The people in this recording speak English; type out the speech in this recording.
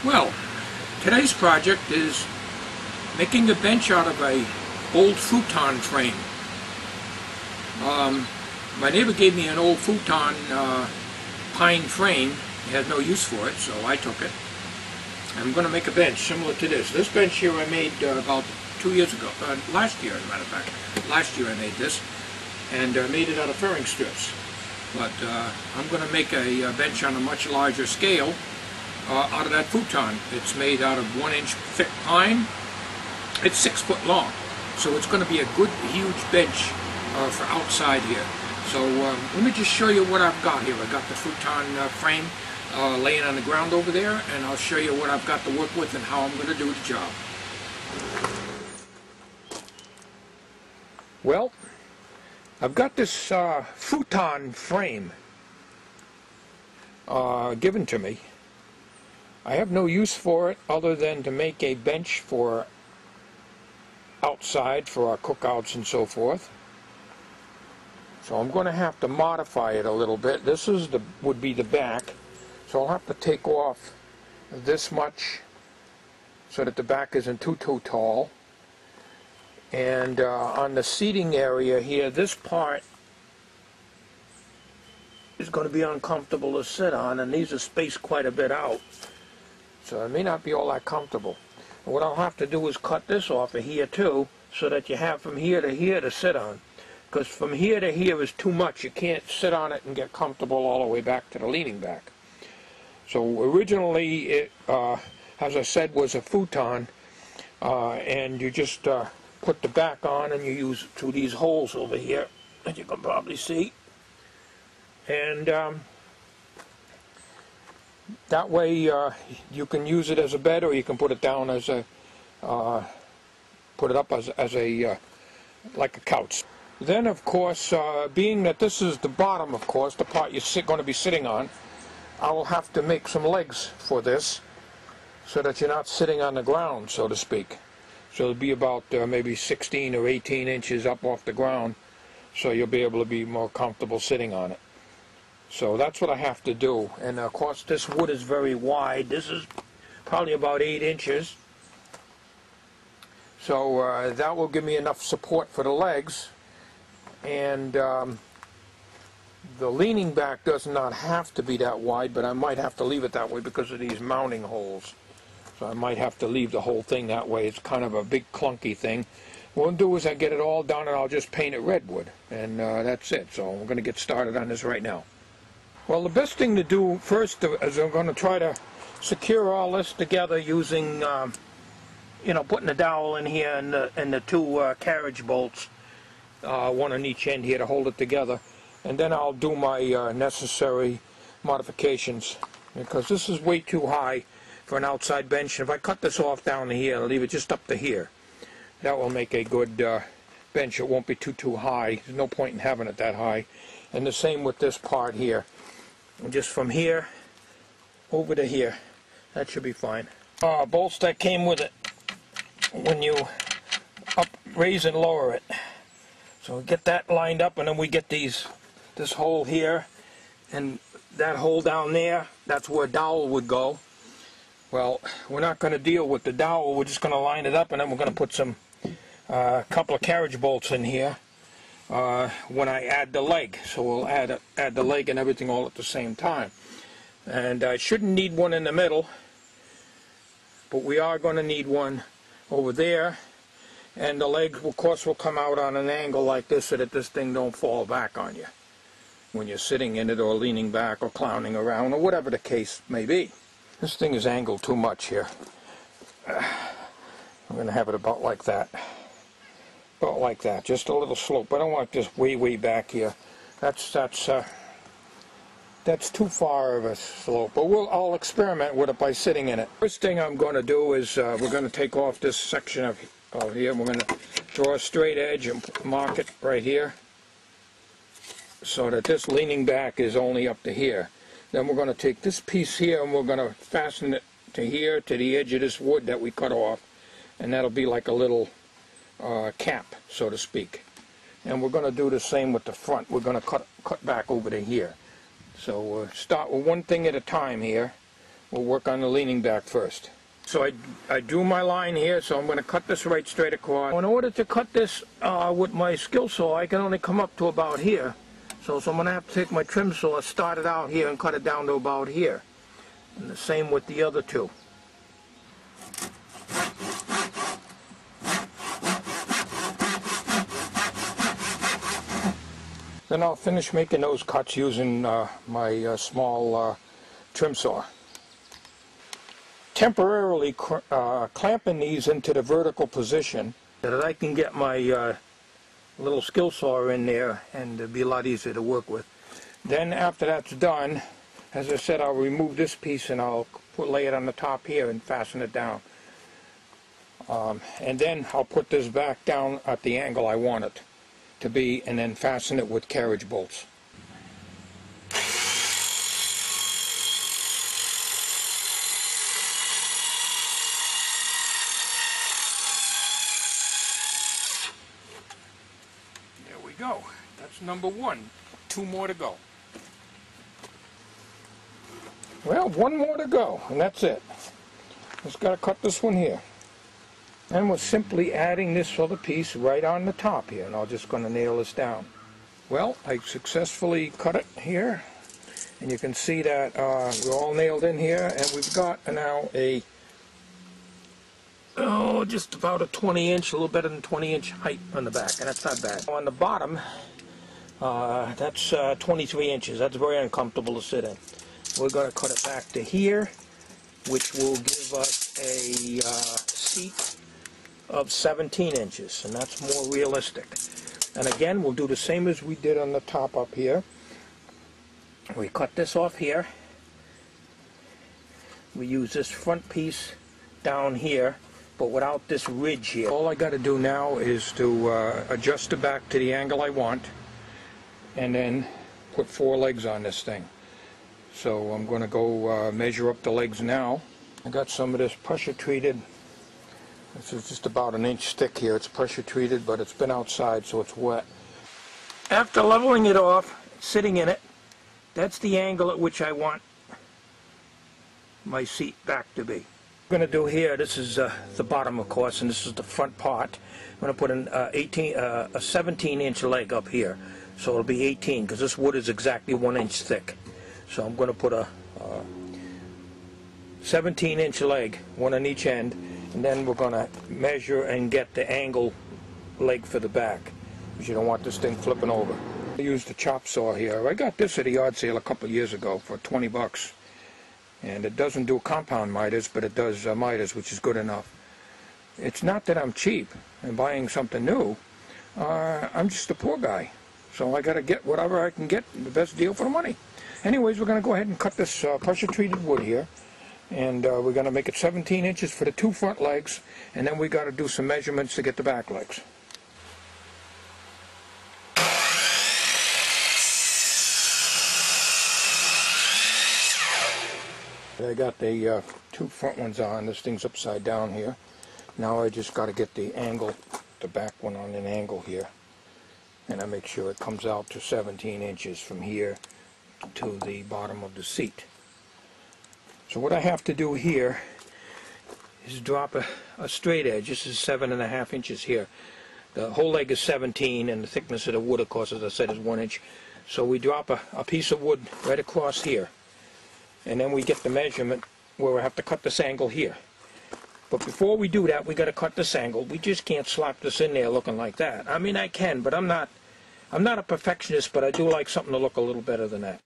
Well, today's project is making a bench out of a old futon frame. My neighbor gave me an old futon pine frame. He had no use for it, so I took it. I'm going to make a bench similar to this. This bench here I made about 2 years ago, last year as a matter of fact. Last year I made this, and made it out of furring strips. But I'm going to make a bench on a much larger scale out of that futon. It's made out of 1-inch thick pine. It's 6 foot long, so it's going to be a good huge bench for outside here. So let me just show you what I've got here. I got the futon frame laying on the ground over there, and I'll show you what I've got to work with and how I'm going to do the job. Well, I've got this futon frame given to me. I have no use for it other than to make a bench for outside for our cookouts and so forth. So I'm going to have to modify it a little bit. This is would be the back, so I'll have to take off this much so that the back isn't too tall. And on the seating area here, this part is going to be uncomfortable to sit on, and these are spaced quite a bit out, so it may not be all that comfortable. And what I'll have to do is cut this off of here too, so that you have from here to sit on. Because from here to here is too much. You can't sit on it and get comfortable all the way back to the leaning back. So originally it, as I said, was a futon, and you just put the back on and you use it through these holes over here, as you can probably see. And that way you can use it as a bed, or you can put it down as a, put it up as a like a couch. Then, of course, being that this is the bottom, of course, the part you're going to be sitting on, I will have to make some legs for this so that you're not sitting on the ground, so to speak. So it'll be about maybe 16 or 18 inches up off the ground, so you'll be able to be more comfortable sitting on it. So that's what I have to do. And of course, this wood is very wide. This is probably about 8 inches. So that will give me enough support for the legs. And the leaning back does not have to be that wide, but I might have to leave it that way because of these mounting holes. So I might have to leave the whole thing that way. It's kind of a big clunky thing. What I'll do is I get it all done and I'll just paint it redwood, and that's it. So I'm going to get started on this right now. Well, the best thing to do first is I'm going to try to secure all this together using, you know, putting the dowel in here and the two carriage bolts. One on each end here to hold it together, and then I'll do my necessary modifications, because this is way too high for an outside bench. If I cut this off down to here and leave it just up to here, that will make a good bench. It won't be too high. There's no point in having it that high. And the same with this part here, and just from here over to here, that should be fine. Bolts that came with it when you raise and lower it. So we get that lined up, and then we get this hole here, and that hole down there, that's where a dowel would go. Well, we're not going to deal with the dowel, we're just going to line it up, and then we're going to put some couple of carriage bolts in here when I add the leg. So we'll add the leg and everything all at the same time. And I shouldn't need one in the middle, but we are going to need one over there. And the legs, of course, will come out on an angle like this so that this thing don't fall back on you when you're sitting in it or leaning back or clowning around or whatever the case may be. This thing is angled too much here. I'm going to have it about like that. About like that, just a little slope. I don't want this way back here. That's too far of a slope. But I'll experiment with it by sitting in it. First thing I'm going to do is we're going to take off this section of here. We're going to draw a straight edge and mark it right here so that this leaning back is only up to here. Then we're going to take this piece here and we're going to fasten it to here, to the edge of this wood that we cut off, and that'll be like a little cap, so to speak. And we're going to do the same with the front. We're going to cut back over to here. So start with one thing at a time here. we'll work on the leaning back first. So I drew my line here, so I'm going to cut this right straight across. In order to cut this with my skill saw, I can only come up to about here. So I'm going to have to take my trim saw, start it out here, and cut it down to about here. And the same with the other two. Then I'll finish making those cuts using my small trim saw. Temporarily clamping these into the vertical position so that I can get my little skill saw in there and it'll be a lot easier to work with. Then after that's done, as I said, I'll remove this piece and I'll lay it on the top here and fasten it down. And then I'll put this back down at the angle I want it to be and then fasten it with carriage bolts. Go. That's number one. 2 more to go. Well, 1 more to go, and that's it. Just got to cut this one here. And we're simply adding this other piece right on the top here, and I'm just going to nail this down. Well, I successfully cut it here, and you can see that we're all nailed in here, and we've got now a just about a 20-inch, a little better than 20-inch height on the back, and that's not bad. On the bottom, that's 23 inches. That's very uncomfortable to sit in. We're going to cut it back to here, which will give us a seat of 17 inches, and that's more realistic. And again, we'll do the same as we did on the top up here. We cut this off here. We use this front piece down here, but without this ridge here. All I got to do now is to adjust the back to the angle I want and then put 4 legs on this thing. So I'm going to go measure up the legs now. I got some of this pressure treated. This is just about 1 inch thick here. It's pressure treated, but it's been outside, so it's wet. After leveling it off, sitting in it, that's the angle at which I want my seat back to be. What I'm going to do here, this is the bottom, of course, and this is the front part. I'm going to put a 17-inch leg up here, so it'll be 18, because this wood is exactly 1 inch thick. So I'm going to put a 17-inch leg, one on each end, and then we're going to measure and get the angle leg for the back, because you don't want this thing flipping over. I used the chop saw here. I got this at a yard sale a couple of years ago for 20 bucks. And it doesn't do compound miters, but it does miters, which is good enough. It's not that I'm cheap and buying something new. I'm just a poor guy. So I got to get whatever I can get, the best deal for the money. Anyways, we're going to go ahead and cut this pressure-treated wood here. And we're going to make it 17 inches for the 2 front legs. And then we got to do some measurements to get the back legs. I got the 2 front ones on. This thing's upside down here. Now I just got to get the angle, the back one on an angle here. And I make sure it comes out to 17 inches from here to the bottom of the seat. So what I have to do here is drop a straight edge. This is 7.5 inches here. The whole leg is 17, and the thickness of the wood, of course, as I said, is 1 inch. So we drop a piece of wood right across here. And then we get the measurement where we have to cut this angle here. But before we do that, we got to cut this angle. We just can't slap this in there looking like that. I mean, I can, but I'm not a perfectionist, but I do like something to look a little better than that.